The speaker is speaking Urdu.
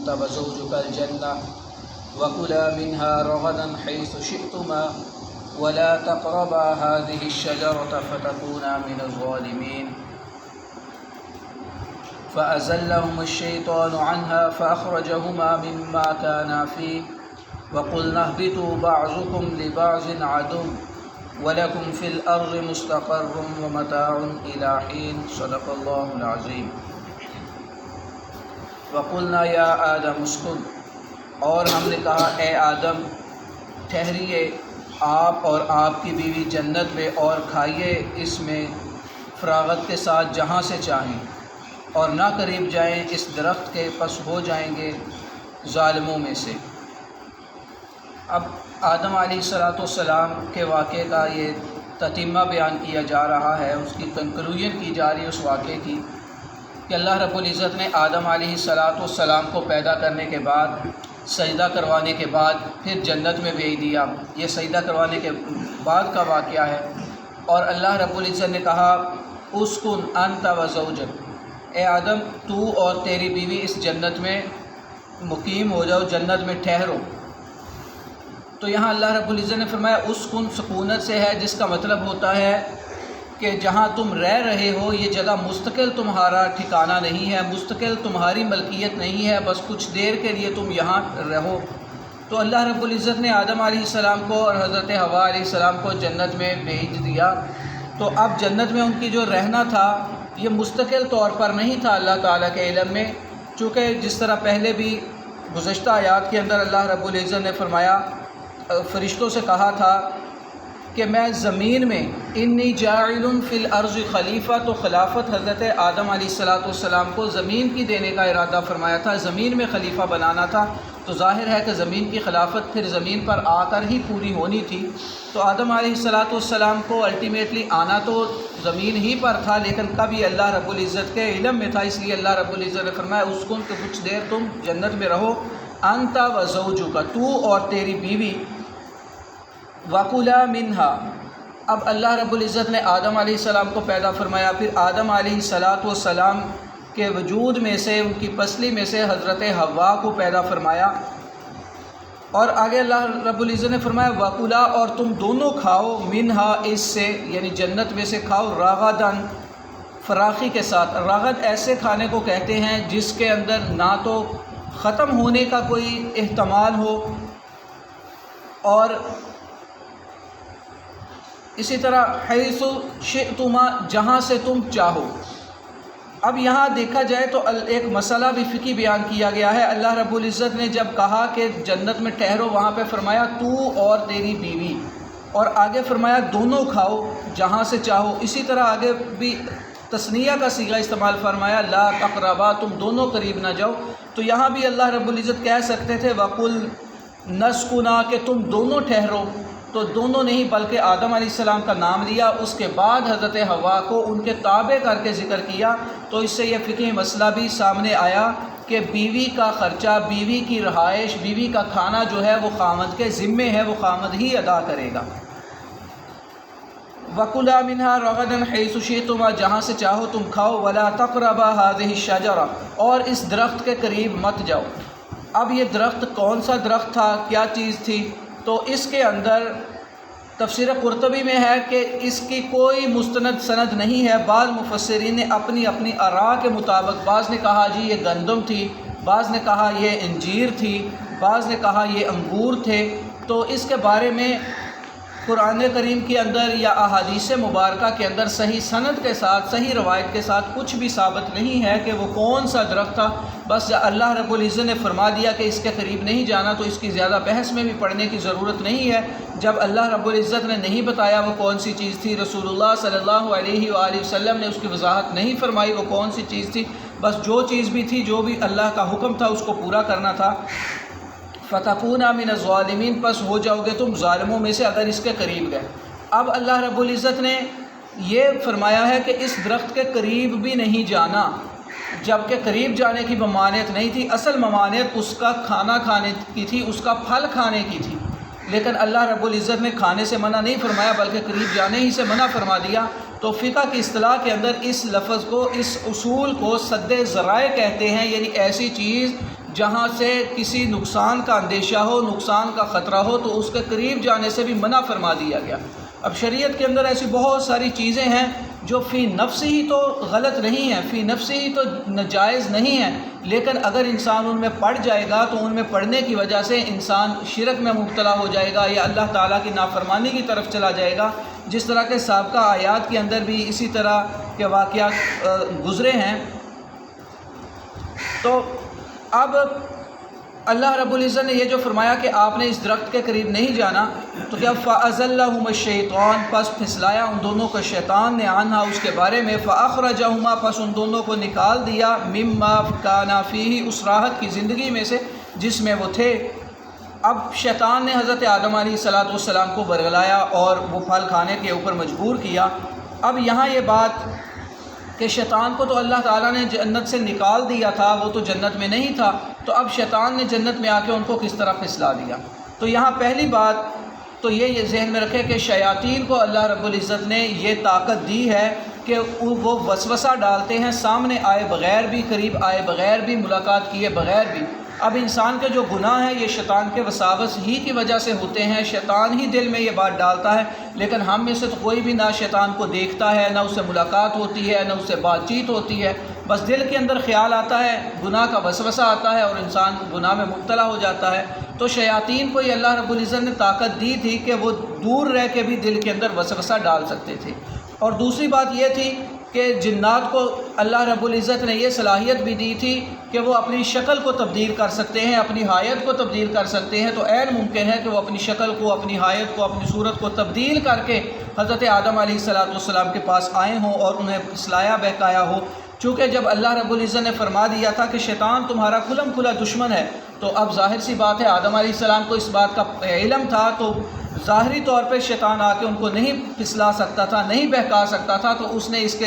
أنت وزوجك الجنة وكلا منها رغدا حيث شئتما ولا تقربا هذه الشجرة فتكونا من الظالمين فأزلهم الشيطان عنها فأخرجهما مما كانا فيه وقلنا اهبطوا بعضكم لبعض عدو وَلَكُمْ فِي الْأَرْضِ مُسْتَقَرٌّ وَمَتَاعٌ إِلَىٰ حِينٍ صدق اللہ العظیم۔ وَقُلْنَا يَا آدَمُ اسْكُنْ، اور ہم نے کہا اے آدم ٹھہریے آپ اور آپ کی بیوی جنت میں اور کھائیے اس میں فراغت کے ساتھ جہاں سے چاہیں، اور نہ قریب جائیں اس درخت کے، پس ہو جائیں گے ظالموں میں سے۔ اب آدم علیہ السلام کے واقعے کا یہ تتمہ بیان کیا جا رہا ہے، اس کی کنکلوژن کی جا رہی ہے اس واقعے کی کہ اللہ رب العزت نے آدم علیہ السلام کو پیدا کرنے کے بعد، سجدہ کروانے کے بعد پھر جنت میں بھیج دیا۔ یہ سجدہ کروانے کے بعد کا واقعہ ہے، اور اللہ رب العزت نے کہا اسکن انت وزوجک، اے آدم تو اور تیری بیوی اس جنت میں مقیم ہو جاؤ، جنت میں ٹھہرو۔ تو یہاں اللہ رب العزت نے فرمایا اسکن سکونت سے ہے، جس کا مطلب ہوتا ہے کہ جہاں تم رہ رہے ہو یہ جگہ مستقل تمہارا ٹھکانہ نہیں ہے، مستقل تمہاری ملکیت نہیں ہے، بس کچھ دیر کے لیے تم یہاں رہو۔ تو اللہ رب العزت نے آدم علیہ السلام کو اور حضرت حوا علیہ السلام کو جنت میں بھیج دیا۔ تو اب جنت میں ان کی جو رہنا تھا یہ مستقل طور پر نہیں تھا اللہ تعالیٰ کے علم میں، چونکہ جس طرح پہلے بھی گزشتہ آیات کے اندر اللہ رب العزت نے فرمایا، فرشتوں سے کہا تھا کہ میں زمین میں انی جاعل فی الارض خلیفہ، تو خلافت حضرت آدم علیہ السلام کو زمین کی دینے کا ارادہ فرمایا تھا، زمین میں خلیفہ بنانا تھا۔ تو ظاہر ہے کہ زمین کی خلافت پھر زمین پر آ کر ہی پوری ہونی تھی۔ تو آدم علیہ السلام کو الٹیمیٹلی آنا تو زمین ہی پر تھا، لیکن کب یہ اللہ رب العزت کے علم میں تھا، اس لیے اللہ رب العزت نے فرمایا اسکن، کہ کچھ دیر تم جنت میں رہو، انت و زوجک، تو اور تیری بیوی، وَكُلَا مِنْهَا۔ اب اللہ رب العزت نے آدم علیہ السلام کو پیدا فرمایا، پھر آدم علیہ السلام کے وجود میں سے، ان کی پسلی میں سے حضرت حوا کو پیدا فرمایا، اور آگے اللہ رب العزت نے فرمایا وَكُلَا، اور تم دونوں کھاؤ، مِنْهَا، اس سے یعنی جنت میں سے کھاؤ، رَغَدًا، فراخی کے ساتھ۔ رغد ایسے کھانے کو کہتے ہیں جس کے اندر نہ تو ختم ہونے کا کوئی احتمال ہو، اور اسی طرح حیث شئتما، جہاں سے تم چاہو۔ اب یہاں دیکھا جائے تو ایک مسئلہ بھی فقہی بیان کیا گیا ہے۔ اللہ رب العزت نے جب کہا کہ جنت میں ٹھہرو، وہاں پہ فرمایا تو اور تیری بیوی، اور آگے فرمایا دونوں کھاؤ جہاں سے چاہو۔ اسی طرح آگے بھی تثنیہ کا صیغہ استعمال فرمایا، لا تقربا، تم دونوں قریب نہ جاؤ۔ تو یہاں بھی اللہ رب العزت کہہ سکتے تھے وَقُلْ نَسْكُنَا، کہ تم دونوں ٹھہرو، تو دونوں نہیں بلکہ آدم علیہ السلام کا نام لیا، اس کے بعد حضرت حوا کو ان کے تابع کر کے ذکر کیا۔ تو اس سے یہ فقہی مسئلہ بھی سامنے آیا کہ بیوی کا خرچہ، بیوی کی رہائش، بیوی کا کھانا جو ہے وہ خامد کے ذمے ہے، وہ خامد ہی ادا کرے گا۔ وَكُلَا مِنْهَا رَغَدًا حَيْثُ شِئْتُمَا، جہاں سے چاہو تم کھاؤ، وَلَا تَقْرَبَا هَٰذِهِ الشَّجَرَةَ، اور اس درخت کے قریب مت جاؤ۔ اب یہ درخت کون سا درخت تھا، کیا چیز تھی؟ تو اس کے اندر تفسیر قرطبی میں ہے کہ اس کی کوئی مستند سند نہیں ہے۔ بعض مفسرین نے اپنی اپنی آراء کے مطابق، بعض نے کہا جی یہ گندم تھی، بعض نے کہا یہ انجیر تھی، بعض نے کہا یہ انگور تھے۔ تو اس کے بارے میں قرآن کریم کے اندر یا احادیث مبارکہ کے اندر صحیح سند کے ساتھ، صحیح روایت کے ساتھ کچھ بھی ثابت نہیں ہے کہ وہ کون سا درخت تھا۔ بس اللہ رب العزت نے فرما دیا کہ اس کے قریب نہیں جانا، تو اس کی زیادہ بحث میں بھی پڑھنے کی ضرورت نہیں ہے۔ جب اللہ رب العزت نے نہیں بتایا وہ کون سی چیز تھی، رسول اللہ صلی اللہ علیہ وآلہ وسلم نے اس کی وضاحت نہیں فرمائی وہ کون سی چیز تھی، بس جو چیز بھی تھی، جو بھی اللہ کا حکم تھا اس کو پورا کرنا تھا۔ فَتَكُونَا مِنَ الظَّالِمِينَ، پس ہو جاؤ گے تم ظالموں میں سے اگر اس کے قریب گئے۔ اب اللہ رب العزت نے یہ فرمایا ہے کہ اس درخت کے قریب بھی نہیں جانا، جبکہ قریب جانے کی ممانعت نہیں تھی، اصل ممانعت اس کا کھانا کھانے کی تھی، اس کا پھل کھانے کی تھی، لیکن اللہ رب العزت نے کھانے سے منع نہیں فرمایا بلکہ قریب جانے ہی سے منع فرما دیا۔ تو فقہ کی اصطلاح کے اندر اس لفظ کو، اس اصول کو سد ذرائع کہتے ہیں، یعنی ایسی چیز جہاں سے کسی نقصان کا اندیشہ ہو، نقصان کا خطرہ ہو، تو اس کے قریب جانے سے بھی منع فرما دیا گیا۔ اب شریعت کے اندر ایسی بہت ساری چیزیں ہیں جو فی نفس ہی تو غلط نہیں ہیں، فی نفس ہی تو ناجائز نہیں ہیں، لیکن اگر انسان ان میں پڑ جائے گا تو ان میں پڑنے کی وجہ سے انسان شرک میں مبتلا ہو جائے گا یا اللہ تعالیٰ کی نافرمانی کی طرف چلا جائے گا، جس طرح کے سابقہ آیات کے اندر بھی اسی طرح کے واقعات گزرے ہیں۔ تو اب اللہ رب العزت نے یہ جو فرمایا کہ آپ نے اس درخت کے قریب نہیں جانا، تو کیا فَأَزَلَّهُمَا الشَّيْطَانُ، پس پھسلایا ان دونوں کو شیطان نے، عنہا اس کے بارے میں، فَأَخْرَجَهُمَا، پس ان دونوں کو نکال دیا، مِمَّا كَانَا فِيهِ، اس راحت کی زندگی میں سے جس میں وہ تھے۔ اب شیطان نے حضرت آدم علیہ السلام کو برگلایا اور وہ پھل کھانے کے اوپر مجبور کیا۔ اب یہاں یہ بات کہ شیطان کو تو اللہ تعالیٰ نے جنت سے نکال دیا تھا، وہ تو جنت میں نہیں تھا، تو اب شیطان نے جنت میں آ کے ان کو کس طرح پھسلا دیا۔ تو یہاں پہلی بات تو یہ ذہن میں رکھے کہ شیاطین کو اللہ رب العزت نے یہ طاقت دی ہے کہ وہ وسوسہ ڈالتے ہیں، سامنے آئے بغیر بھی، قریب آئے بغیر بھی، ملاقات کیے بغیر بھی۔ اب انسان کے جو گناہ ہیں یہ شیطان کے وساوس ہی کی وجہ سے ہوتے ہیں، شیطان ہی دل میں یہ بات ڈالتا ہے، لیکن ہم میں سے تو کوئی بھی نہ شیطان کو دیکھتا ہے، نہ اس سے ملاقات ہوتی ہے، نہ اس سے بات چیت ہوتی ہے، بس دل کے اندر خیال آتا ہے، گناہ کا وسوسہ آتا ہے اور انسان گناہ میں مبتلا ہو جاتا ہے۔ تو شیاطین کو یہ اللہ رب العزت نے طاقت دی تھی کہ وہ دور رہ کے بھی دل کے اندر وسوسہ ڈال سکتے تھے۔ اور دوسری بات یہ تھی کہ جنات کو اللہ رب العزت نے یہ صلاحیت بھی دی تھی کہ وہ اپنی شکل کو تبدیل کر سکتے ہیں، اپنی حیت کو تبدیل کر سکتے ہیں۔ تو عین ممکن ہے کہ وہ اپنی شکل کو، اپنی حیت کو، اپنی صورت کو تبدیل کر کے حضرت آدم علیہ السلام کے پاس آئے ہوں اور انہیں پھسلایا بہکایا ہو۔ چونکہ جب اللہ رب العزت نے فرما دیا تھا کہ شیطان تمہارا کھلم کھلا دشمن ہے، تو اب ظاہر سی بات ہے آدم علیہ السلام کو اس بات کا علم تھا، تو ظاہری طور پہ شیطان آ کے ان کو نہیں پھسلا سکتا تھا، نہیں بہکا سکتا تھا، تو اس نے اس کے